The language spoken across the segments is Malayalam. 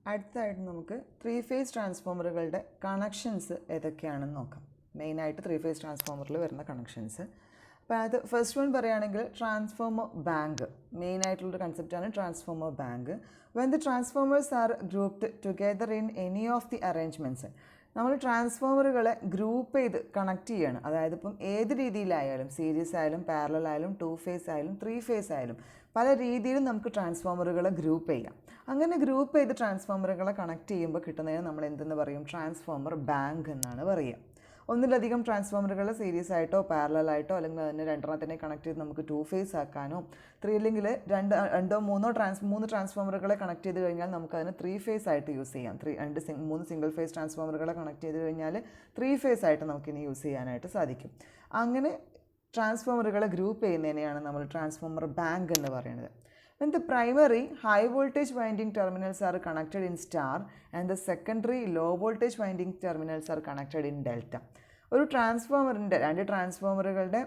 അടുത്തതായിട്ട് നമുക്ക് ത്രീ ഫേസ് ട്രാൻസ്ഫോമറുകളുടെ കണക്ഷൻസ് ഏതൊക്കെയാണെന്ന് നോക്കാം. മെയിനായിട്ട് ത്രീ ഫേസ് ട്രാൻസ്ഫോമറിൽ വരുന്ന കണക്ഷൻസ്. അപ്പോൾ അത് ഫസ്റ്റ് വൺ പറയുകയാണെങ്കിൽ ട്രാൻസ്ഫോമർ ബാങ്ക്. മെയിനായിട്ടുള്ളൊരു കൺസെപ്റ്റാണ് transformer bank. When the transformers are grouped together in any of the arrangements. നമ്മൾ ട്രാൻസ്ഫോമറുകളെ ഗ്രൂപ്പ് ചെയ്ത് കണക്ട് ചെയ്യാണ്. അതായത് ഇപ്പം ഏത് രീതിയിലായാലും, സീരീസ് ആയാലും, പാരലൽ ആയാലും, ടു ഫേസ് ആയാലും, ത്രീ ഫേസ് ആയാലും, പല രീതിയിലും നമുക്ക് ട്രാൻസ്ഫോമറുകളെ ഗ്രൂപ്പ് ചെയ്യാം. അങ്ങനെ ഗ്രൂപ്പ് ചെയ്ത് ട്രാൻസ്ഫോമറുകളെ കണക്ട് ചെയ്യുമ്പോൾ കിട്ടുന്നതിന് നമ്മൾ എന്തെന്ന് പറയും? ട്രാൻസ്ഫോമർ ബാങ്ക് എന്നാണ് പറയുക. ഒന്നിലധികം ട്രാൻസ്ഫോമറുകൾ സീരീസ് ആയിട്ടോ പാരലലായിട്ടോ അല്ലെങ്കിൽ അതിനെ രണ്ടെണ്ണത്തിനെ കണക്ട് ചെയ്ത് നമുക്ക് ടു ഫേസ് ആക്കാനോ, അല്ലെങ്കിൽ മൂന്ന് ട്രാൻസ്ഫോമറുകളെ കണക്ട് ചെയ്ത് കഴിഞ്ഞാൽ നമുക്കതിന് ത്രീ ഫേസ് ആയിട്ട് യൂസ് ചെയ്യാം. മൂന്ന് സിംഗിൾ ഫേസ് ട്രാൻസ്ഫോമറുകളെ കണക്ട് ചെയ്ത് കഴിഞ്ഞാൽ ത്രീ ഫേസ് ആയിട്ട് നമുക്കിനി യൂസ് ചെയ്യാനായിട്ട് സാധിക്കും. അങ്ങനെ ട്രാൻസ്ഫോമറുകളെ ഗ്രൂപ്പ് ചെയ്യുന്നതിനെയാണ് നമ്മൾ ട്രാൻസ്ഫോമർ ബാങ്ക് എന്ന് പറയുന്നത്. When the primary high voltage winding terminals are connected in star and the secondary low voltage winding terminals are connected in delta. ഒരു ട്രാൻസ്ഫോമറിൻ്റെ രണ്ട് ട്രാൻസ്ഫോമറുകളുടെ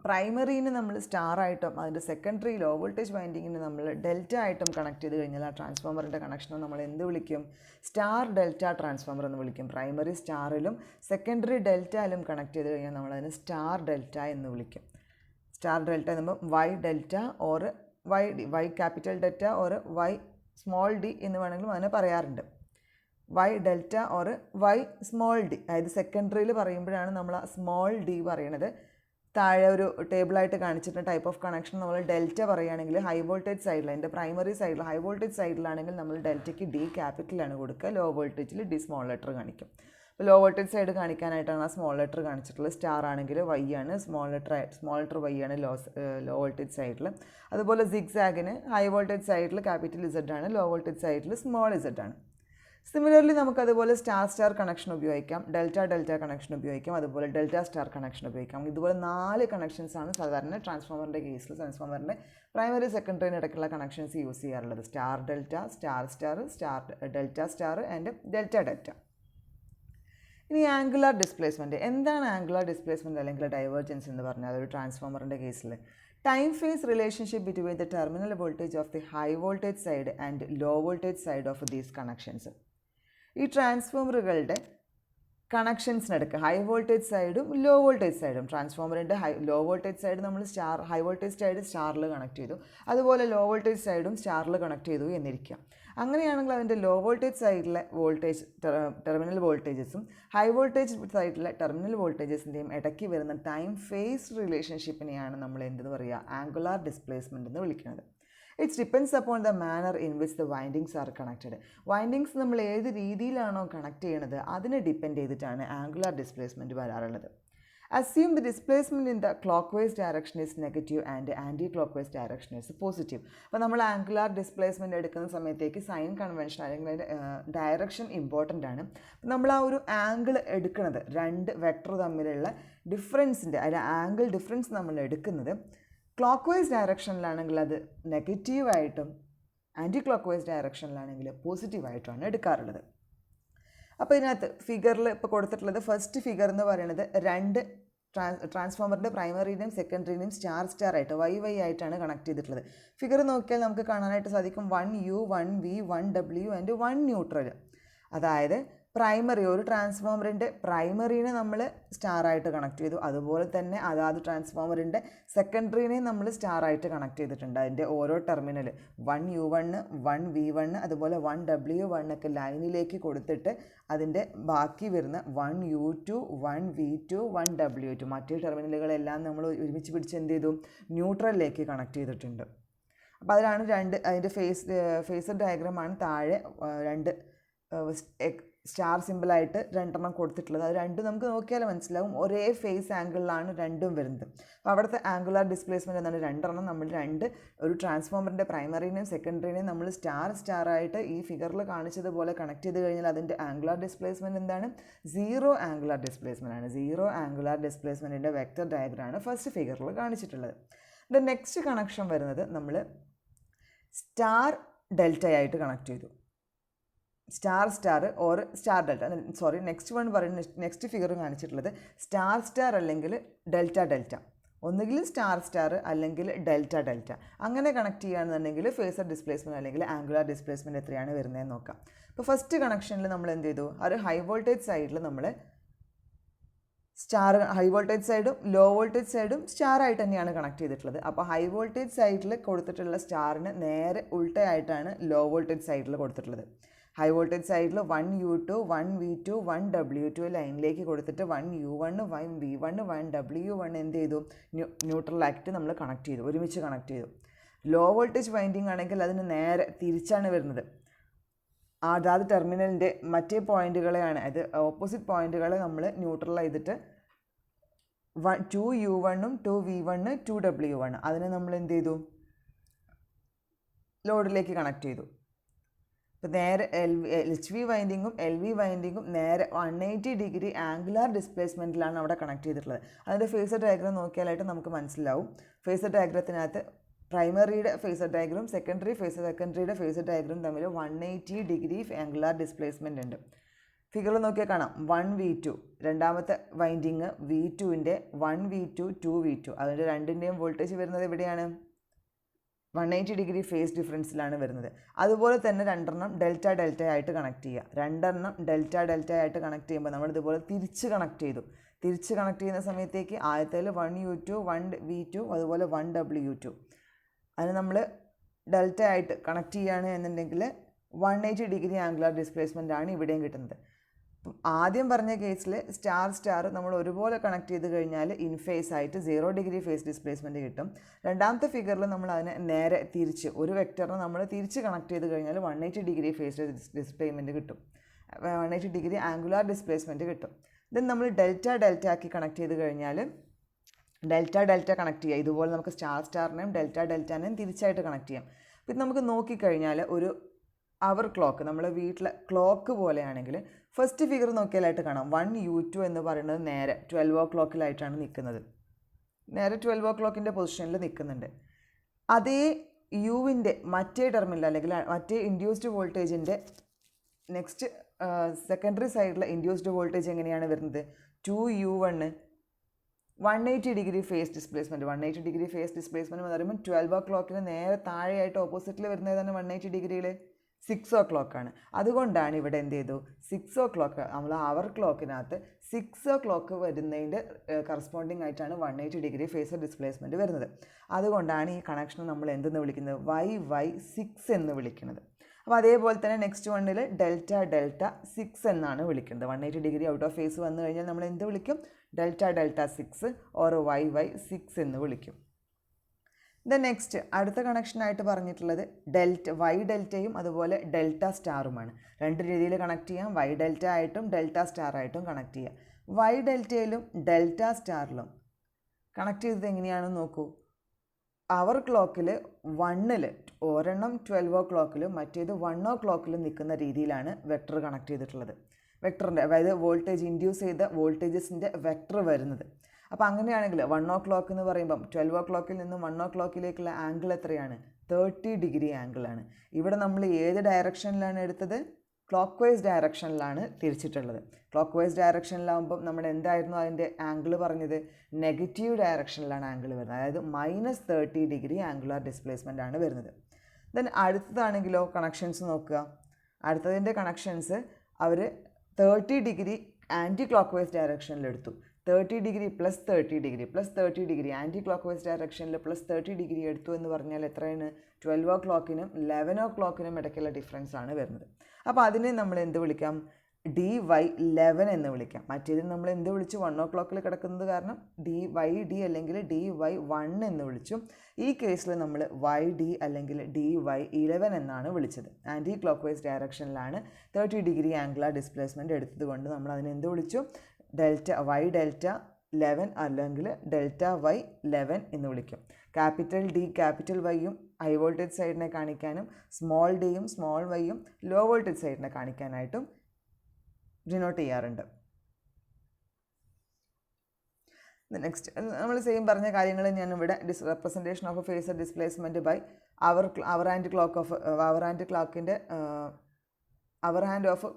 പ്രൈമറിന് നമ്മൾ സ്റ്റാർ ആയിട്ടും അതിൻ്റെ സെക്കൻഡറി ലോ വോൾട്ടേജ് വൈൻഡിങ്ങിന് നമ്മൾ ഡെൽറ്റ ആയിട്ടും കണക്ട് ചെയ്ത് കഴിഞ്ഞാൽ ആ ട്രാൻസ്ഫോമറിൻ്റെ കണക്ഷനെ നമ്മൾ എന്ത് വിളിക്കും? സ്റ്റാർ ഡെൽറ്റ ട്രാൻസ്ഫോമർ എന്ന് വിളിക്കും. പ്രൈമറി സ്റ്റാറിലും സെക്കൻഡറി ഡെൽറ്റയിലും കണക്ട് ചെയ്ത് കഴിഞ്ഞാൽ നമ്മളതിന് സ്റ്റാർ ഡെൽറ്റ എന്ന് വിളിക്കും. സ്റ്റാർ ഡെൽറ്റ എന്ന് Y delta or Y capital delta or Y small D എന്ന് വേണമെങ്കിലും അതിനെ പറയാറുണ്ട്. Y delta or Y small D, അതായത് സെക്കൻഡറിയിൽ പറയുമ്പോഴാണ് നമ്മൾ ആ സ്മോൾ ഡി പറയണത്. താഴെ ഒരു ടേബിളായിട്ട് കാണിച്ചിട്ട് ടൈപ്പ് ഓഫ് കണക്ഷൻ നമ്മൾ ഡെൽറ്റ പറയുകയാണെങ്കിൽ ഹൈ വോൾട്ടേജ് സൈഡിൽ, അതിൻ്റെ പ്രൈമറി സൈഡിൽ ഹൈ വോൾട്ടേജ് സൈഡിലാണെങ്കിൽ നമ്മൾ ഡെൽറ്റയ്ക്ക് ഡി ക്യാപിറ്റലാണ് കൊടുക്കുക, ലോ വോൾട്ടേജിൽ ഡി സ്മോൾ ലെറ്റർ കാണിക്കും. അപ്പോൾ ലോ വോൾട്ടേജ് സൈഡ് കാണിക്കാനായിട്ടാണ് ആ സ്മോൾ ലെറ്റർ കാണിച്ചിട്ടുള്ളത്. സ്റ്റാർ ആണെങ്കിൽ വൈ ആണ്, സ്മോൾ ലെറ്റർ വൈ ആണ് ലോ വോൾട്ടേജ് സൈഡിൽ. അതുപോലെ സിഗ്സാഗിന് ഹൈ വോൾട്ടേജ് സൈഡിൽ ക്യാപിറ്റൽ ഇസഡ് ആണ്, ലോ വോൾട്ടേജ് സൈഡിൽ സ്മോൾ ഇസഡ് ആണ്. സിമിലർലി നമുക്കതുപോലെ സ്റ്റാർ കണക്ഷൻ ഉപയോഗിക്കാം, ഡെൽറ്റ കണക്ഷൻ ഉപയോഗിക്കാം, അതുപോലെ ഡെൽറ്റ സ്റ്റാർ കണക്ഷൻ ഉപയോഗിക്കാം. ഇതുപോലെ 4 കണക്ഷൻസാണ് സാധാരണ ട്രാൻസ്ഫോമറിൻ്റെ കേസിൽ ട്രാൻസ്ഫോമറിൻ്റെ പ്രൈമറി സെക്കൻഡറിന് ഇടയ്ക്കുള്ള കണക്ഷൻസ് യൂസ് ചെയ്യാറുള്ളത്. Star delta, star delta star and delta. ഇനി ആംഗുലാർ ഡിസ്പ്ലേസ്മെൻറ്റ്. എന്താണ് ആംഗുലാർ ഡിസ്പ്ലേസ്മെൻറ്റ് അല്ലെങ്കിൽ ഡൈവേർജൻസ് എന്ന് പറഞ്ഞാൽ? ഒരു ട്രാൻസ്ഫോമറിൻ്റെ കേസിൽ time phase relationship between the terminal voltage of the high voltage side and low voltage side of these connections. ഈ ട്രാൻസ്ഫോമറുകളുടെ കണക്ഷൻസിനെടുക്കുക ഹൈ വോൾട്ടേജ് സൈഡും ലോ വോൾട്ടേജ് സൈഡും. ട്രാൻസ്ഫോമറിൻ്റെ ലോ വോൾട്ടേജ് സൈഡ് നമ്മൾ ഹൈ വോൾട്ടേജ് സൈഡ് സ്റ്റാറിൽ കണക്ട് ചെയ്തു, അതുപോലെ ലോ വോൾട്ടേജ് സൈഡും സ്റ്റാറിൽ കണക്ട് ചെയ്തു എന്നിരിക്കാം. അങ്ങനെയാണെങ്കിൽ അതിൻ്റെ ലോ വോൾട്ടേജ് സൈഡിലെ വോൾട്ടേജ് ടെർമിനൽ വോൾട്ടേജസും ഹൈ വോൾട്ടേജ് സൈഡിലെ ടെർമിനൽ വോൾട്ടേജസിൻ്റെയും ഇടയ്ക്ക് വരുന്ന ടൈം ഫേസ് റിലേഷൻഷിപ്പിനെയാണ് നമ്മൾ എന്തെന്ന് പറയുക? ആംഗുലാർ ഡിസ്പ്ലേസ്മെൻറ്റ് എന്ന് വിളിക്കുന്നത്. It's depends upon the manner in which the windings are connected. Windings നമ്മൾ ഏത് രീതിയിലാണോ കണക്ട് ചെയ്യണത് അതിനെ ഡിപ്പെൻഡ് ചെയ്തിട്ടാണ് ആംഗുലാർ ഡിസ്പ്ലേസ്മെൻറ്റ് വരാറുള്ളത്. Assume the displacement in the clockwise direction is negative and anti-clockwise direction is positive. അപ്പോൾ നമ്മൾ ആംഗുലാർ ഡിസ്പ്ലേസ്മെൻറ്റ് എടുക്കുന്ന സമയത്തേക്ക് സൈൻ കൺവെൻഷൻ അല്ലെങ്കിൽ അതിൻ്റെ ഡയറക്ഷൻ ഇമ്പോർട്ടൻ്റ് ആണ്. അപ്പോൾ നമ്മൾ ആ ഒരു ആംഗിൾ എടുക്കുന്നത്, രണ്ട് വെക്ടർ തമ്മിലുള്ള ഡിഫറൻസിൻ്റെ അതിൻ്റെ ആംഗിൾ ഡിഫറൻസ് നമ്മൾ എടുക്കുന്നത് ക്ലോക്ക് വൈസ് ഡയറക്ഷനിലാണെങ്കിൽ അത് നെഗറ്റീവായിട്ടും ആൻറ്റി ക്ലോക്ക് വൈസ് ഡയറക്ഷനിലാണെങ്കിൽ പോസിറ്റീവായിട്ടുമാണ് എടുക്കാറുള്ളത്. അപ്പോൾ ഇതിനകത്ത് ഫിഗറിൽ ഇപ്പോൾ കൊടുത്തിട്ടുള്ളത് ഫസ്റ്റ് ഫിഗർ എന്ന് പറയുന്നത് രണ്ട് ട്രാൻസ്ഫോമറിൻ്റെ പ്രൈമറിനെയും സെക്കൻഡറിനെയും സ്റ്റാർ ആയിട്ട് വൈ ആയിട്ടാണ് കണക്ട് ചെയ്തിട്ടുള്ളത്. ഫിഗർ നോക്കിയാൽ നമുക്ക് കാണാനായിട്ട് സാധിക്കും 1U 1V 1W and 1 neutral. അതായത് പ്രൈമറി, ഒരു ട്രാൻസ്ഫോമറിൻ്റെ പ്രൈമറിനെ നമ്മൾ സ്റ്റാറായിട്ട് കണക്ട് ചെയ്തു, അതുപോലെ തന്നെ അതാത് ട്രാൻസ്ഫോമറിൻ്റെ സെക്കൻഡറിനെ നമ്മൾ സ്റ്റാറായിട്ട് കണക്ട് ചെയ്തിട്ടുണ്ട്. അതിൻ്റെ ഓരോ ടെർമിനൽ 1U1 1V1 അതുപോലെ 1W1 ഒക്കെ ലൈനിലേക്ക് കൊടുത്തിട്ട് അതിൻ്റെ ബാക്കി വരുന്ന 1U2 1V2 1W2 മറ്റേ ടെർമിനലുകളെല്ലാം നമ്മൾ ഒരുമിച്ച് പിടിച്ച് എന്ത് ചെയ്തു? ന്യൂട്രലിലേക്ക് കണക്ട് ചെയ്തിട്ടുണ്ട്. അപ്പോൾ അതിലാണ് അതിൻ്റെ ഫേസർ ഡയഗ്രമാണ് താഴെ രണ്ട് സ്റ്റാർ സിമ്പിളായിട്ട് രണ്ടെണ്ണം കൊടുത്തിട്ടുള്ളത്. അത് രണ്ടും നമുക്ക് നോക്കിയാൽ മനസ്സിലാവും ഒരേ ഫേസ് ആംഗിളിലാണ് രണ്ടും വരുന്നത്. അപ്പോൾ അവിടുത്തെ ആംഗുലാർ ഡിസ്പ്ലേസ്മെൻറ്റ് എന്നാണ് രണ്ടെണ്ണം നമ്മൾ ഒരു ട്രാൻസ്ഫോമറിൻ്റെ പ്രൈമറിനെയും സെക്കൻഡറിനെയും നമ്മൾ സ്റ്റാറായിട്ട് ഈ ഫിഗറിൽ കാണിച്ചതുപോലെ കണക്ട് ചെയ്ത് കഴിഞ്ഞാൽ അതിൻ്റെ ആംഗുലാർ ഡിസ്പ്ലേസ്മെൻറ്റ് എന്താണ്? 0 ആംഗുലാർ ഡിസ്പ്ലേസ്മെൻ്റ് ആണ്. 0 ആംഗുലാർ ഡിസ്പ്ലേസ്മെൻറ്റിൻ്റെ വെക്റ്റർ ഡയഗ്രാമാണ് ഫസ്റ്റ് ഫിഗറിൽ കാണിച്ചിട്ടുള്ളത്. ദ നെക്സ്റ്റ് കണക്ഷൻ വരുന്നത് നമ്മൾ സ്റ്റാർ ഡെൽറ്റയായിട്ട് കണക്ട് ചെയ്തു. Star or star delta, next one പറയുന്ന നെക്സ്റ്റ് ഫിഗർ കാണിച്ചിട്ടുള്ളത് സ്റ്റാർ അല്ലെങ്കിൽ ഡെൽറ്റ. ഒന്നുകിൽ സ്റ്റാർ സ്റ്റാർ അല്ലെങ്കിൽ ഡെൽറ്റ ഡെൽറ്റ അങ്ങനെ കണക്ട് ചെയ്യുകയാണെന്നുണ്ടെങ്കിൽ ഫേസർ ഡിസ്പ്ലേസ്മെൻറ്റ് അല്ലെങ്കിൽ ആംഗുലാർ ഡിസ്പ്ലേസ്മെൻറ്റ് എത്രയാണ് വരുന്നതെന്ന് നോക്കാം. ഇപ്പോൾ ഫസ്റ്റ് കണക്ഷനിൽ നമ്മൾ എന്ത് ചെയ്തു, ഒരു ഹൈ വോൾട്ടേജ് സൈഡിൽ നമ്മൾ സ്റ്റാർ, ഹൈ വോൾട്ടേജ് സൈഡും ലോ വോൾട്ടേജ് സൈഡും സ്റ്റാർ ആയിട്ട് തന്നെയാണ് കണക്ട് ചെയ്തിട്ടുള്ളത്. അപ്പോൾ ഹൈ വോൾട്ടേജ് സൈഡിൽ കൊടുത്തിട്ടുള്ള സ്റ്റാറിന് നേരെ ഉൾട്ടയായിട്ടാണ് ലോ വോൾട്ടേജ് സൈഡിൽ കൊടുത്തിട്ടുള്ളത്. ഹൈ വോൾട്ടേജ് സൈഡിൽ 1U2 1V2 1W2 ലൈനിലേക്ക് കൊടുത്തിട്ട് 1U1 1V1 1W1 എന്ത് ചെയ്തു, ന്യൂട്രലാക്കിയിട്ട് നമ്മൾ കണക്ട് ചെയ്തു, ഒരുമിച്ച് കണക്ട് ചെയ്തു. ലോ വോൾട്ടേജ് വൈൻഡിങ് ആണെങ്കിൽ അതിന് നേരെ തിരിച്ചാണ് വരുന്നത്. അതാത് ടെർമിനലിൻ്റെ മറ്റേ പോയിന്റുകളെയാണ്, അത് ഓപ്പോസിറ്റ് പോയിന്റുകളെ നമ്മൾ ന്യൂട്രൽ ചെയ്തിട്ട് 2U1 2V1 2W1 അതിനെ നമ്മൾ എന്ത് ചെയ്തു, ലോഡിലേക്ക് കണക്ട് ചെയ്തു. ഇപ്പോൾ നേരെ HV വൈൻഡിങ്ങും LV വൈൻഡിങ്ങും നേരെ 180 ഡിഗ്രി ആംഗുലാർ ഡിസ്പ്ലേസ്മെൻറ്റിലാണ് അവിടെ കണക്ട് ചെയ്തിട്ടുള്ളത്. അതിൻ്റെ ഫേസർ ഡയഗ്രാം നോക്കിയാലായിട്ട് നമുക്ക് മനസ്സിലാവും. ഫേസർ ഡയഗ്രത്തിനകത്ത് പ്രൈമറിയുടെ ഫേസർ ഡയഗ്രം, സെക്കൻഡറിയുടെ ഫേസർ ഡയഗ്രം തമ്മിൽ 180 ഡിഗ്രി ആംഗുലാർ ഡിസ്പ്ലേസ്മെൻ്റ് ഉണ്ട്. ഫിഗറിൽ നോക്കിയാൽ കാണാം 1V2 രണ്ടാമത്തെ വൈൻഡിങ് V2ൻ്റെ 1V2 2V2 അതിൻ്റെ രണ്ടിൻ്റെയും വോൾട്ടേജ് വരുന്നത് എവിടെയാണ്, 180 ഡിഗ്രി ഫേസ് ഡിഫറൻസിലാണ് വരുന്നത്. അതുപോലെ തന്നെ രണ്ടെണ്ണം ഡെൽറ്റ ഡെൽറ്റ ആയിട്ട് കണക്ട് ചെയ്യുക. രണ്ടെണ്ണം ഡെൽറ്റ ഡെൽറ്റ ആയിട്ട് കണക്ട് ചെയ്യുമ്പോൾ നമ്മൾ ഇതുപോലെ തിരിച്ച് കണക്ട് ചെയ്തു. തിരിച്ച് കണക്ട് ചെയ്യുന്ന സമയത്തേക്ക് ആദ്യത്തേൽ 1U2 1V2 അതുപോലെ 1W2 അതിന് നമ്മൾ ഡെൽറ്റ ആയിട്ട് കണക്ട് ചെയ്യുകയാണ് എന്നുണ്ടെങ്കിൽ 180 ഡിഗ്രി ആംഗുലാർ ഡിസ്പ്ലേസ്മെൻ്റ് ആണ് ഇവിടെയും കിട്ടുന്നത്. ആദ്യം പറഞ്ഞ കേസിൽ സ്റ്റാർ നമ്മൾ ഒരുപോലെ കണക്ട് ചെയ്ത് കഴിഞ്ഞാൽ ഇൻ ഫേസ് ആയിട്ട് 0 ഡിഗ്രി ഫേസ് ഡിസ്പ്ലേസ്മെൻറ്റ് കിട്ടും. രണ്ടാമത്തെ ഫിഗറിൽ നമ്മൾ അതിനെ നേരെ തിരിച്ച് ഒരു വെക്ടറിനെ നമ്മൾ തിരിച്ച് കണക്ട് ചെയ്ത് കഴിഞ്ഞാൽ 180 ഡിഗ്രി ഫേസ് ഡിസ്പ്ലേസ്മെൻറ്റ് കിട്ടും, 180 ഡിഗ്രി ആംഗുലാർ ഡിസ്പ്ലേസ്മെൻറ്റ് കിട്ടും. ദെൻ നമ്മൾ ഡെൽറ്റ ഡെൽറ്റ ആക്കി കണക്ട് ചെയ്ത് കഴിഞ്ഞാൽ ഡെൽറ്റ ഡെൽറ്റ കണക്ട് ചെയ്യുക. ഇതുപോലെ നമുക്ക് സ്റ്റാറിനെയും ഡെൽറ്റ ഡെൽറ്റാനെയും തിരിച്ചായിട്ട് കണക്ട് ചെയ്യാം. അപ്പോൾ ഇത് നമുക്ക് നോക്കിക്കഴിഞ്ഞാൽ ഒരു അവർ ക്ലോക്ക്, നമ്മുടെ വീട്ടിലെ ക്ലോക്ക് പോലെയാണെങ്കിൽ ഫസ്റ്റ് ഫിഗർ നോക്കിയാലായിട്ട് കാണാം 1U2 എന്ന് പറയുന്നത് നേരെ 12 o'clockലായിട്ടാണ് നിൽക്കുന്നത്, നേരെ 12 o'clockൻ്റെ പൊസിഷനിൽ നിൽക്കുന്നുണ്ട്. അതേ യുവിൻ്റെ മറ്റേ ടെർമിനൽ അല്ലെങ്കിൽ മറ്റേ ഇൻഡ്യൂസ്ഡ് വോൾട്ടേജിൻ്റെ നെക്സ്റ്റ് സെക്കൻഡറി സൈഡിലെ ഇൻഡ്യൂസ്ഡ് വോൾട്ടേജ് എങ്ങനെയാണ് വരുന്നത്, 2U1 180 degree phase displacement. 180 degree phase displacement എന്ന് പറയുമ്പോൾ 12 o'clockന് നേരെ താഴെയായിട്ട് ഓപ്പോസിറ്റിൽ വരുന്നത് തന്നെ 180 ഡിഗ്രിയിൽ 6 o'clock ആണ്. അതുകൊണ്ടാണ് ഇവിടെ എന്ത് ചെയ്തു, 6 o'clock നമ്മൾ അവർ ക്ലോക്കിനകത്ത് 6 o'clock വരുന്നതിൻ്റെ കറസ്പോണ്ടിങ് ആയിട്ടാണ് 180 ഡിഗ്രി ഫേസ് ഡിസ്പ്ലേസ്മെൻറ്റ് വരുന്നത്. അതുകൊണ്ടാണ് ഈ കണക്ഷൻ നമ്മൾ എന്തെന്ന് വിളിക്കുന്നത്, Y6 എന്ന് വിളിക്കുന്നത്. അപ്പോൾ അതേപോലെ തന്നെ നെക്സ്റ്റ് വണ്ണിൽ ഡെൽറ്റ ഡെൽറ്റ 6 എന്നാണ് വിളിക്കുന്നത്. 180 ഡിഗ്രി ഔട്ട് ഓഫ് ഫേസ് വന്നു കഴിഞ്ഞാൽ നമ്മൾ എന്ത് വിളിക്കും, ഡെൽറ്റ ഡെൽറ്റ 6 ഓർ Y6 എന്ന് വിളിക്കും. ദെൻ നെക്സ്റ്റ് അടുത്ത കണക്ഷനായിട്ട് പറഞ്ഞിട്ടുള്ളത് വൈ ഡെൽറ്റയും അതുപോലെ ഡെൽറ്റ സ്റ്റാറുമാണ്. രണ്ട് രീതിയിൽ കണക്ട് ചെയ്യാം, വൈ ഡെൽറ്റ ആയിട്ടും ഡെൽറ്റ സ്റ്റാർ ആയിട്ടും കണക്ട് ചെയ്യാം. വൈ ഡെൽറ്റയിലും ഡെൽറ്റ സ്റ്റാറിലും കണക്ട് ചെയ്തത് എങ്ങനെയാണെന്ന് നോക്കൂ. അവർ ക്ലോക്കിൽ 1ൽ ഒരെണ്ണം 12 o'clockലും മറ്റേത് 1 o'clockലും നിൽക്കുന്ന രീതിയിലാണ് വെക്ടർ കണക്ട് ചെയ്തിട്ടുള്ളത്. വെക്ടറിൻ്റെ അതായത് വോൾട്ടേജ് ഇൻഡ്യൂസ് ചെയ്ത വോൾട്ടേജസിൻ്റെ വെക്ടർ വരുന്നത്. അപ്പോൾ അങ്ങനെയാണെങ്കിൽ 1 o'clock എന്ന് പറയുമ്പം 12 o'clockൽ നിന്നും 1 o'clockലേക്കുള്ള ആംഗിൾ എത്രയാണ്, 30 ഡിഗ്രി ആംഗിളാണ്. ഇവിടെ നമ്മൾ ഏത് ഡയറക്ഷനിലാണ് എടുത്തത്, ക്ലോക്ക് വൈസ് ഡയറക്ഷനിലാണ് തിരിച്ചിട്ടുള്ളത്. ക്ലോക്ക് വൈസ് ഡയറക്ഷനിലാകുമ്പം നമ്മൾ എന്തായിരുന്നു അതിൻ്റെ ആംഗിൾ പറഞ്ഞത്, നെഗറ്റീവ് ഡയറക്ഷനിലാണ് ആംഗിൾ വരുന്നത്, അതായത് -30 ഡിഗ്രി ആംഗുലാർ ഡിസ്പ്ലേസ്മെൻ്റ് ആണ് വരുന്നത്. ദെൻ അടുത്തതാണെങ്കിലോ കണക്ഷൻസ് നോക്കുക. അടുത്തതിൻ്റെ കണക്ഷൻസ് അവർ 30 ഡിഗ്രി ആൻറ്റി ക്ലോക്ക് വൈസ് ഡയറക്ഷനിലെടുത്തു. 30 degree +30 degree +30 degree anticlockwise ഡയറക്ഷനിൽ +30 ഡിഗ്രി എടുത്തു എന്ന് പറഞ്ഞാൽ എത്രയാണ്, 12 o'clockനും 11 o'clockനും ഇടയ്ക്കുള്ള ഡിഫറൻസ് ആണ് വരുന്നത്. അപ്പോൾ അതിനെ നമ്മൾ എന്ത് വിളിക്കാം, DY11 എന്ന് വിളിക്കാം. മറ്റേതിന് നമ്മൾ എന്ത് വിളിച്ചു, 1 o'clockൽ കിടക്കുന്നത് കാരണം DYD അല്ലെങ്കിൽ DY1 എന്ന് വിളിച്ചു. ഈ കേസിൽ നമ്മൾ YD അല്ലെങ്കിൽ DY11 എന്നാണ് വിളിച്ചത്. ആൻറ്റി ക്ലോക്ക് വൈസ് ഡയറക്ഷനിലാണ് 30 ഡിഗ്രി ആംഗുലാർ ഡിസ്പ്ലേസ്മെൻറ്റ് എടുത്തത് കൊണ്ട് നമ്മൾ അതിനെ എന്ത് വിളിച്ചു, Y ഡെൽറ്റ 11 അല്ലെങ്കിൽ Y11 എന്ന് വിളിക്കും. ക്യാപിറ്റൽ D ക്യാപിറ്റൽ വൈയും ഹൈ വോൾട്ടേജ് സൈഡിനെ കാണിക്കാനും സ്മോൾ ഡിയും സ്മോൾ വൈയും ലോ വോൾട്ടേജ് സൈഡിനെ കാണിക്കാനായിട്ടും ഡിനോട്ട് ചെയ്യാറുണ്ട്. നെക്സ്റ്റ് നമ്മൾ സെയിം പറഞ്ഞ കാര്യങ്ങൾ ഞാനിവിടെ representation of phasor displacement by hour and ക്ലോക്കിൻ്റെ അവർ ഹാൻഡ് ഓഫ്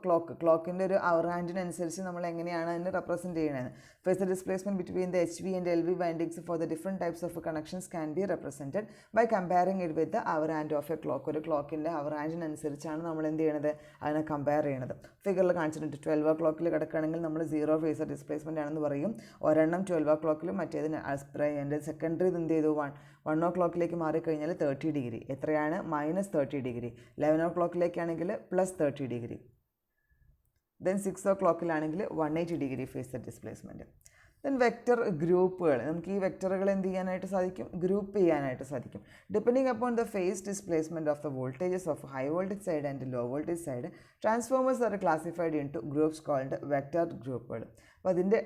ക്ലോക്കിൻ്റെ ഒരു അവർ ഹാൻഡിനനുസരിച്ച് നമ്മൾ എങ്ങനെയാണ് അതിനെ റെപ്രസെൻറ്റ് ചെയ്യണത്. Phase the displacement between the HV and LV windings for the different types of connections can be represented by comparing it with our hand of a clock. ഒരു ക്ലോക്കിൻ്റെ അവർ ഹാൻഡിനനുസരിച്ചാണ് നമ്മൾ എന്ത് ചെയ്യണത്, അതിനെ കമ്പയർ ചെയ്യണത്. ഫിഗറിൽ കാണിച്ചിട്ടുണ്ട് 12 o'clock കിടക്കുകയാണെങ്കിൽ നമ്മൾ 0 ഫേസ് ഡിസ്പ്ലേസ്മെൻ്റ് ആണെന്ന് പറയും. ഒരെണ്ണം 12 o'clock മറ്റേതിന് എൻ്റെ സെക്കൻഡറി എന്ത് ചെയ്തു 1 o'clock മാറിക്കഴിഞ്ഞാൽ 30 ഡിഗ്രി. എത്രയാണ്? -30 degree. 11 o'clock +30 degree. Then 6 o'clock 180 degree phase displacement. Then vector ഗ്രൂപ്പുകൾ, നമുക്ക് ഈ വെക്ടറുകൾ എന്ത് ചെയ്യാനായിട്ട് സാധിക്കും, ഗ്രൂപ്പ് ചെയ്യാനായിട്ട് സാധിക്കും. Depending upon the phase displacement of the voltages of high voltage side and low voltage side, transformers are classified into groups called vector ഗ്രൂപ്പുകൾ. അപ്പോൾ അതിൻ്റെ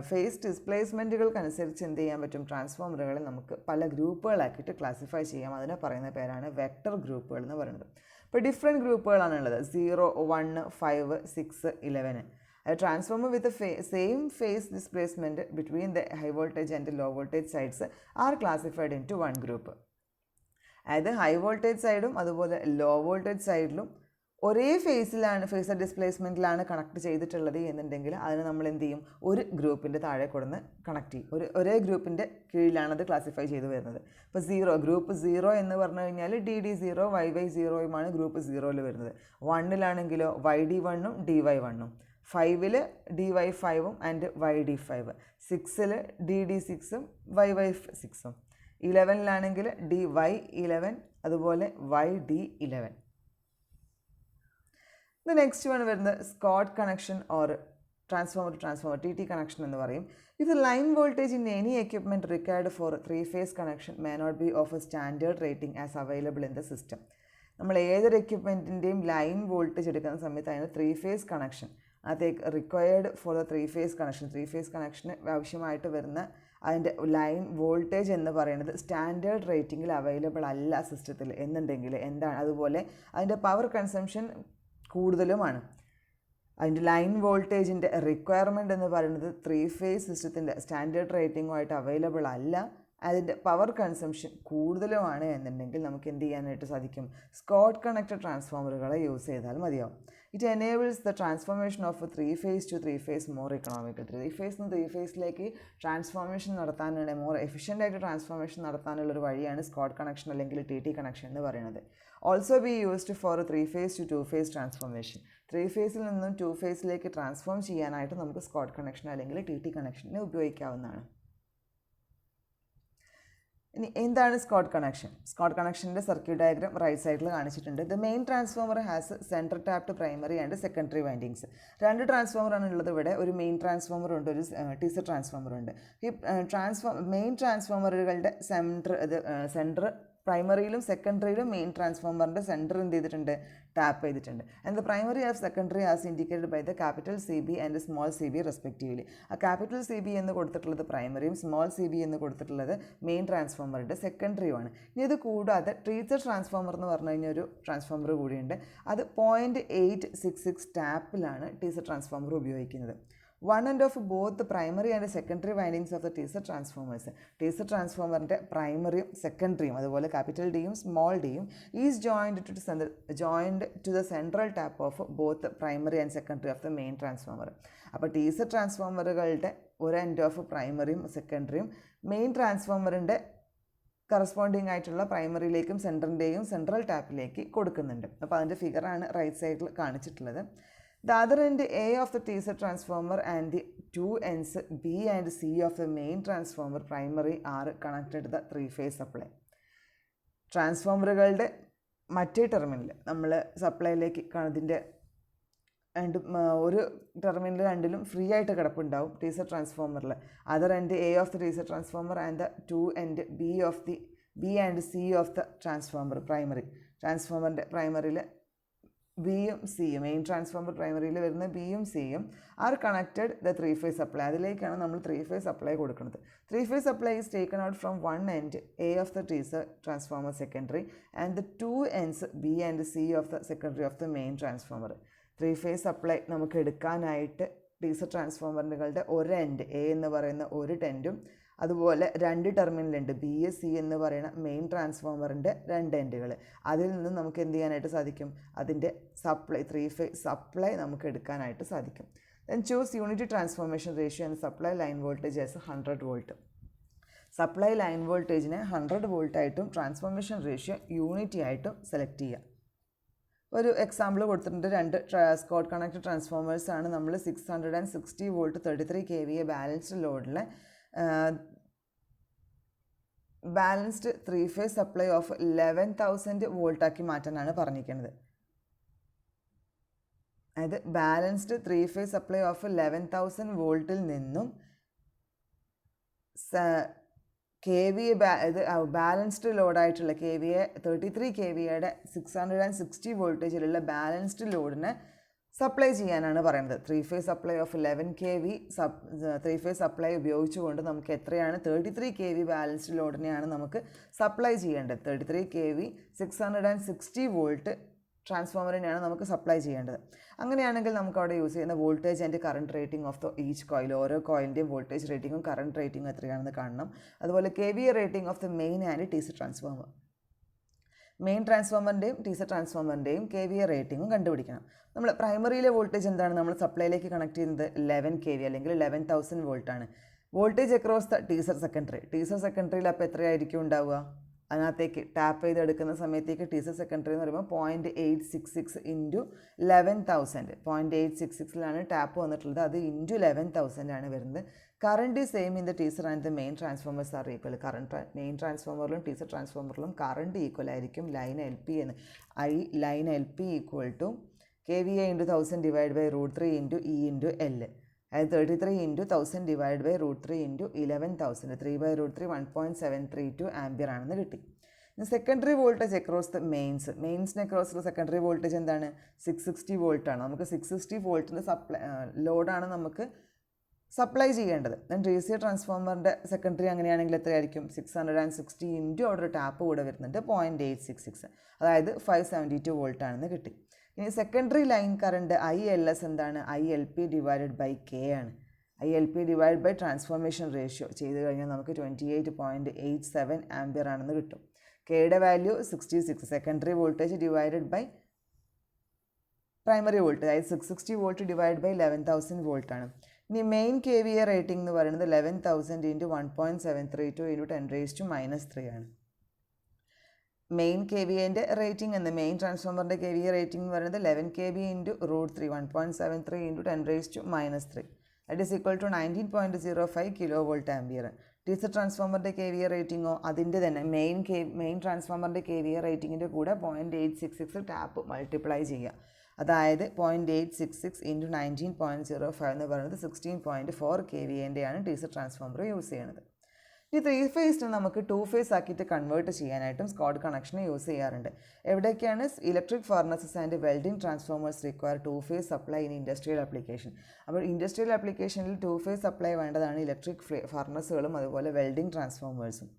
ഫേസ് ഡിസ്പ്ലേസ്മെൻറ്റുകൾക്കനുസരിച്ച് എന്ത് ചെയ്യാൻ പറ്റും, ട്രാൻസ്ഫോമറുകളെ നമുക്ക് പല ഗ്രൂപ്പുകളാക്കിയിട്ട് ക്ലാസിഫൈ ചെയ്യാം. അതിനെ പറയുന്ന പേരാണ് വെക്റ്റർ ഗ്രൂപ്പുകൾ എന്ന് പറയുന്നത്. ഇപ്പോൾ different ഗ്രൂപ്പുകളാണുള്ളത്. 0, 1, 5, 6, 11. A transformer with the same phase displacement between the high voltage and the low voltage sides are classified into one group. അതായത് ഹൈ വോൾട്ടേജ് സൈഡും അതുപോലെ ലോ വോൾട്ടേജ് സൈഡിലും ഒരേ ഫേസ് ഡിസ്പ്ലേസ്മെൻറ്റിലാണ് കണക്ട് ചെയ്തിട്ടുള്ളത് എന്നുണ്ടെങ്കിൽ അതിന് നമ്മൾ എന്ത് ചെയ്യും, ഒരു ഗ്രൂപ്പിൻ്റെ താഴെ കൊടുന്ന് കണക്ട് ചെയ്യും. ഒരേ ഗ്രൂപ്പിൻ്റെ കീഴിലാണത് ക്ലാസിഫൈ ചെയ്ത് വരുന്നത്. ഇപ്പോൾ ഗ്രൂപ്പ് 0 എന്ന് പറഞ്ഞു കഴിഞ്ഞാൽ DD0 YY0യുമാണ് ഗ്രൂപ്പ് 0യിൽ വരുന്നത്. 1ലാണെങ്കിലോ YD1ഉം DY1ഉം, 5ൽ DY5ഉം ആൻഡ് YD5, 6ൽ DD6ഉം YY6ഉം, 11ലാണെങ്കിൽ DY11 അതുപോലെ YD11. ദ നെക്സ്റ്റ് വൺ വരുന്നത് Scott connection or transformer to transformer TT connection എന്ന് പറയും. ഇത് line voltage in any equipment required for 3 phase connection may not be of a standard rating as available in the system. നമ്മൾ ഏതൊരു എക്യുപ്മെൻറ്റിൻ്റെയും ലൈൻ വോൾട്ടേജ് എടുക്കുന്ന സമയത്ത് അതിന് 3 phase കണക്ഷൻ അതേക്ക് required for the 3 phase connection, 3 phase കണക്ഷന് ആവശ്യമായിട്ട് വരുന്ന അതിൻ്റെ ലൈൻ വോൾട്ടേജ് എന്ന് പറയുന്നത് സ്റ്റാൻഡേർഡ് റേറ്റിങ്ങിൽ അവൈലബിൾ അല്ല സിസ്റ്റത്തിൽ എന്നുണ്ടെങ്കിൽ എന്താണ്, അതുപോലെ അതിൻ്റെ പവർ കൺസംഷൻ കൂടുതലുമാണ്. അതിൻ്റെ ലൈൻ വോൾട്ടേജിൻ്റെ റിക്വയർമെൻറ്റ് എന്ന് പറയുന്നത് 3 phase സിസ്റ്റത്തിൻ്റെ സ്റ്റാൻഡേർഡ് റേറ്റിംഗുമായിട്ട് അവൈലബിൾ അല്ല, അതിൻ്റെ പവർ കൺസംഷൻ കൂടുതലുമാണ് എന്നുണ്ടെങ്കിൽ നമുക്ക് എന്ത് ചെയ്യാനായിട്ട് സാധിക്കും, സ്കോട്ട് കണക്റ്റഡ് ട്രാൻസ്ഫോമറുകളെ യൂസ് ചെയ്താൽ മതിയാവും. It enables the transformation of 3 phase to 3 phase more economical. 3 phase നിന്ന് 3 phaseലേക്ക് ട്രാൻസ്ഫോർമേഷൻ നടത്താനുള്ള മോർ എഫിഷ്യൻ്റായിട്ട് ട്രാൻസ്ഫോർമേഷൻ നടത്താനുള്ളൊരു വഴിയാണ് സ്കോട്ട് കണക്ഷൻ അല്ലെങ്കിൽ TT കണക്ഷൻ എന്ന് പറയുന്നത്. Also be used for 3 phase to 2 phase transformation. 3 phaseൽ നിന്നും 2 phaseലേക്ക് ട്രാൻസ്ഫോം ചെയ്യാനായിട്ട് നമുക്ക് സ്കോട്ട് കണക്ഷൻ അല്ലെങ്കിൽ TT കണക്ഷനെ ഉപയോഗിക്കാവുന്നതാണ്. ഇനി എന്താണ് സ്കോട്ട് കണക്ഷൻ? സ്കോട്ട് കണക്ഷൻ്റെ സർക്യൂട്ട് ഡയഗ്രാം റൈറ്റ് സൈഡിൽ കാണിച്ചിട്ടുണ്ട്. The main transformer has central tapped primary and secondary windings. 2 ട്രാൻസ്ഫോമറാണ് ഉള്ളത് ഇവിടെ. ഒരു മെയിൻ ട്രാൻസ്ഫോമർ ഉണ്ട്, ഒരു ടീസർ ട്രാൻസ്ഫോമർ ഉണ്ട്. ഈ മെയിൻ ട്രാൻസ്ഫോമറുകളുടെ സെൻറ്റർ പ്രൈമറിയിലും സെക്കൻഡറിയിലും മെയിൻ ട്രാൻസ്ഫോമറിൻ്റെ സെൻറ്റർ എന്ത് ചെയ്തിട്ടുണ്ട്, ടാപ്പ് ചെയ്തിട്ടുണ്ട്. And the primary and secondary as indicated by the capital CB and small CB respectively. ആ ക്യാപിറ്റൽ CB എന്ന് കൊടുത്തിട്ടുള്ളത് പ്രൈമറിയും സ്മോൾ CB എന്ന് കൊടുത്തിട്ടുള്ളത് മെയിൻ ട്രാൻസ്ഫോമറുടെ സെക്കൻഡറിയുമാണ്. ഇനി ഇത് കൂടാതെ ടീസർ ട്രാൻസ്ഫോമർ എന്ന് പറഞ്ഞു കഴിഞ്ഞാൽ ഒരു ട്രാൻസ്ഫോമർ കൂടിയുണ്ട്. അത് 0.866 ടാപ്പിലാണ് ടീസർ ട്രാൻസ്ഫോമർ ഉപയോഗിക്കുന്നത്. One end of both the primary and secondary windings of the teaser transformers. Teaser transformer പ്രൈമറിയും സെക്കൻഡറിയും അതുപോലെ ക്യാപിറ്റൽ ഡിയും സ്മോൾ ഡിയും is joined to the central tap of both primary and secondary of the main transformer. അപ്പോൾ ടീസർ ട്രാൻസ്ഫോമറുകളുടെ ഒരു എൻഡ് ഓഫ് പ്രൈമറിയും സെക്കൻഡറിയും മെയിൻ ട്രാൻസ്ഫോമറിൻ്റെ കറസ്പോണ്ടിങ് ആയിട്ടുള്ള പ്രൈമറിയിലേക്കും സെൻറ്ററിൻ്റെയും സെൻട്രൽ ടാപ്പിലേക്ക് കൊടുക്കുന്നുണ്ട്. അപ്പോൾ അതിൻ്റെ ഫിഗറാണ് റൈറ്റ് സൈഡിൽ കാണിച്ചിട്ടുള്ളത്. The other end A of the teaser transformer and the 2 ends B and C of the main transformer primary are connected to the 3 phase supply. ട്രാൻസ്ഫോമറുകളുടെ മറ്റേ ടെർമിനൽ നമ്മൾ സപ്ലൈയിലേക്ക് അതിൻ്റെ ഒരു ടെർമിനൽ രണ്ടിലും ഫ്രീ ആയിട്ട് കിടപ്പുണ്ടാവും ടീസർ ട്രാൻസ്ഫോമറിൽ. Other end A of the teaser transformer and the 2 end B and C of the transformer primary. ട്രാൻസ്ഫോമറിൻ്റെ പ്രൈമറിയിൽ ബിയും സിയും മെയിൻ ട്രാൻസ്ഫോമർ പ്രൈമറിയിൽ വരുന്ന ബിയും സിയും are connected the 3 phase supply. അതിലേക്കാണ് നമ്മൾ 3 phase സപ്ലൈ കൊടുക്കുന്നത്. 3 phase supply is taken out from 1 end A of the teaser transformer secondary and the 2 ends B and C of the secondary of the main transformer. 3 phase supply നമുക്ക് എടുക്കാനായിട്ട് ടീസർ ട്രാൻസ്ഫോമറുകളുടെ ഒരു എൻഡ് എ എന്ന് പറയുന്ന ഒരു ടെൻറ്റും അതുപോലെ 2 ടെർമിനലുണ്ട്, BS C എന്ന് പറയുന്ന മെയിൻ ട്രാൻസ്ഫോമറിൻ്റെ 2 എൻഡുകൾ. അതിൽ നിന്ന് നമുക്ക് എന്ത് ചെയ്യാനായിട്ട് സാധിക്കും? അതിൻ്റെ സപ്ലൈ 3 ഫേസ് സപ്ലൈ നമുക്ക് എടുക്കാനായിട്ട് സാധിക്കും. Then choose unity transformation ratio and supply line voltage as 100 volt. Supply line വോൾട്ടേജിനെ 100 വോൾട്ട് ആയിട്ടും ട്രാൻസ്ഫോർമേഷൻ റേഷ്യോ യൂണിറ്റി ആയിട്ടും സെലക്ട് ചെയ്യുക. ഒരു എക്സാമ്പിൾ കൊടുത്തിട്ടുണ്ട്. 2 സ്കോട്ട് കണക്റ്റഡ് ട്രാൻസ്ഫോമേഴ്സ് ആണ്. നമ്മൾ 660 വോൾട്ട് 33 kVA ബാലൻസ്ഡ് ലോഡിലെ ബാലൻസ്ഡ് 3 ഫേസ് സപ്ലൈ ഓഫ് 11,000 വോൾട്ടാക്കി മാറ്റാനാണ് പറഞ്ഞിരിക്കുന്നത്. അതായത് ബാലൻസ്ഡ് 3 ഫേസ് സപ്ലൈ ഓഫ് 11,000 വോൾട്ടിൽ നിന്നും KVA ബാലൻസ്ഡ് ലോഡായിട്ടുള്ള KVA 33 kVAയുടെ 660 വോൾട്ടേജിലുള്ള ബാലൻസ്ഡ് ലോഡിനെ സപ്ലൈ ചെയ്യാനാണ് പറയുന്നത്. 3 phase supply of 11 kV 3 phase supply ഉപയോഗിച്ചുകൊണ്ട് നമുക്ക് എത്രയാണ് 33 kV ബാലൻസ്ഡ് ലോഡിനെയാണ് നമുക്ക് സപ്ലൈ ചെയ്യേണ്ടത്. 33 kV 660 വോൾട്ട് ട്രാൻസ്ഫോമറിനെയാണ് നമുക്ക് സപ്ലൈ ചെയ്യേണ്ടത്. അങ്ങനെയാണെങ്കിൽ നമുക്ക് അവിടെ യൂസ് ചെയ്യുന്ന voltage and current rating of the each coil, ഓരോ കോയിലിൻ്റെയും വോൾട്ടേജ് റേറ്റിംഗും കറണ്ട് റേറ്റിംഗും എത്രയാണെന്ന് കാണണം. അതുപോലെ KVA rating of the main and TC transformer, main ട്രാൻസ്ഫോമറിൻ്റെയും TC ട്രാൻസ്ഫോമറിൻ്റെയും KVA റേറ്റിംഗും കണ്ടുപിടിക്കണം. നമ്മൾ പ്രൈമറിയിലെ വോൾട്ടേജ് എന്താണ്? നമ്മൾ സപ്ലൈയിലേക്ക് കണക്ട് ചെയ്യുന്നത് 11 kV അല്ലെങ്കിൽ 11,000 വോൾട്ടാണ്. വോൾട്ടേജ് അക്രോസ് ദ ടീസർ സെക്കൻഡറിയിൽ അപ്പോൾ എത്രയായിരിക്കും ഉണ്ടാവുക? അതിനകത്തേക്ക് ടാപ്പ് ചെയ്തെടുക്കുന്ന സമയത്തേക്ക് ടീസർ സെക്കൻഡറി എന്ന് പറയുമ്പോൾ 0.866 ഇൻറ്റു 11,000, 0.866ലാണ് ടാപ്പ് വന്നിട്ടുള്ളത്. അത് ഇൻറ്റു 11,000 ആണ് വരുന്നത്. Current same in the TC and the main transformers are equal. Current main ട്രാൻസ്ഫോമറിലും ടീസർ ട്രാൻസ്ഫോമറിലും കറണ്ട് ഈക്വൽ ആയിരിക്കും. ലൈൻ LP എന്ന് line LP equal to KVA into 1000 divide by √3 into E into L. അതായത് 33 into 1000 divide by √3 into 11,000, 3/√3 1.732 ampere ആണെന്ന് കിട്ടി. സെക്കൻഡറി വോൾട്ടേജ് അക്രോസ് ദ മെയിൻസിന് അക്രോസ് സെക്കൻഡറി വോൾട്ടേജ് എന്താണ്? 660 വോൾട്ടാണ്. നമുക്ക് 660 വോൾട്ടിൻ്റെ ലോഡാണ് നമുക്ക് സപ്ലൈ ചെയ്യേണ്ടത്. ദെൻ DC ട്രാൻസ്ഫോമറിൻ്റെ സെക്കൻഡറി അങ്ങനെയാണെങ്കിൽ എത്രയായിരിക്കും? 660 ഇൻറ്റു അവിടെ ഒരു ടാപ്പ് കൂടെ വരുന്നുണ്ട് 0.866, അതായത് 572 വോൾട്ടാണെന്ന് കിട്ടി. ഇനി സെക്കൻഡറി ലൈൻ കറണ്ട് ILS എന്താണ്? ILP ഡിവൈഡഡ് ബൈ K ആണ്. ILP divide by transformation ratio ചെയ്ത് കഴിഞ്ഞാൽ നമുക്ക് 28.87 ആംപിയർ ആണെന്ന് കിട്ടും. കെയുടെ value 66, secondary voltage divided by primary voltage, അതായത് 660 വോൾട്ട് ഡിവൈഡ് ബൈ 11,000 വോൾട്ടാണ്. ഇനി മെയിൻ KVA റേറ്റിംഗ് എന്ന് പറയുന്നത് 11,000 ഇൻറ്റു 1.732 ഇൻറ്റു 10⁻³ ആണ്. മെയിൻ KVAൻ്റെ റേറ്റിംഗ് എന്ന് മെയിൻ ട്രാൻസ്ഫോമറിൻ്റെ KVA റേറ്റിംഗ് എന്ന് പറയുന്നത് 11 kV into √3 1.73 into 10⁻³ that is equal to 19.05 kV ampere. TC ട്രാൻസ്ഫോമറിൻ്റെ KVA റേറ്റിംഗോ അതിൻ്റെ തന്നെ മെയിൻ ട്രാൻസ്ഫോമറിൻ്റെ KVA റേറ്റിങ്ങിൻ്റെ കൂടെ 0.866 ടാപ്പ് മൾട്ടിപ്ലൈ ചെയ്യുക. അതായത് 0.866 ഇൻറ്റു 19.05 എന്ന് പറയുന്നത് 16.4 kVAൻ്റെയാണ് ടീസർ ട്രാൻസ്ഫോമർ യൂസ് ചെയ്യുന്നത്. ഈ 3 ഫേസിന് നമുക്ക് 2 ഫേസ് ആക്കിയിട്ട് കൺവേർട്ട് ചെയ്യാനായിട്ടും സ്കോട്ട് കണക്ഷൻ യൂസ് ചെയ്യാറുണ്ട്. എവിടേക്കാണ്? Electric furnaces and welding transformers require 2 face supply in industrial application. അപ്പോൾ ഇൻഡസ്ട്രിയൽ ആപ്ലിക്കേഷനിൽ 2 ഫേസ് സപ്ലൈ വേണ്ടതാണ് ഇലക്ട്രിക് ഫർണസുകളും അതുപോലെ welding ട്രാൻസ്ഫോമേഴ്സും.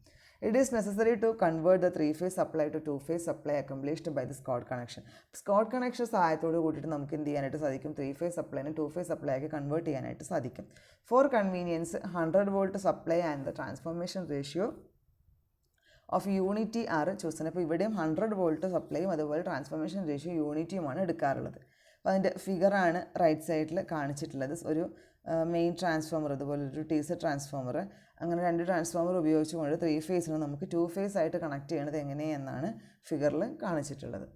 It is necessary to convert the 3-phase supply to 2-phase supply accomplished by the Scott connection. Scott connection സഹായത്തോട് കൂടിയിട്ട് നമുക്ക് എന്ത് ചെയ്യാനായിട്ട് സാധിക്കും? 3-phase സപ്ലൈനെ 2-phase സപ്ലൈ ആക്കി കൺവേർട്ട് ചെയ്യാനായിട്ട് സാധിക്കും. For convenience 100 volt supply and the transformation ratio of unity are chosen. അപ്പോൾ ഇവിടെയും 100 വോൾട്ട് സപ്ലൈയും അതുപോലെ ട്രാൻസ്ഫോർമേഷൻ റേഷ്യോ യൂണിറ്റിയുമാണ് എടുക്കാറുള്ളത്. അപ്പോൾ അതിൻ്റെ ഫിഗറാണ് റൈറ്റ് സൈഡിൽ കാണിച്ചിട്ടുള്ളത്. ഒരു മെയിൻ ട്രാൻസ്ഫോമർ അതുപോലെ ഒരു ടീസർ ട്രാൻസ്ഫോമർ, അങ്ങനെ 2 ട്രാൻസ്ഫോമർ ഉപയോഗിച്ചുകൊണ്ട് 3 ഫേസിന് നമുക്ക് 2 ഫേസ് ആയിട്ട് കണക്ട് ചെയ്യണത് എങ്ങനെയെന്നാണ് ഫിഗറിൽ കാണിച്ചിട്ടുള്ളത്.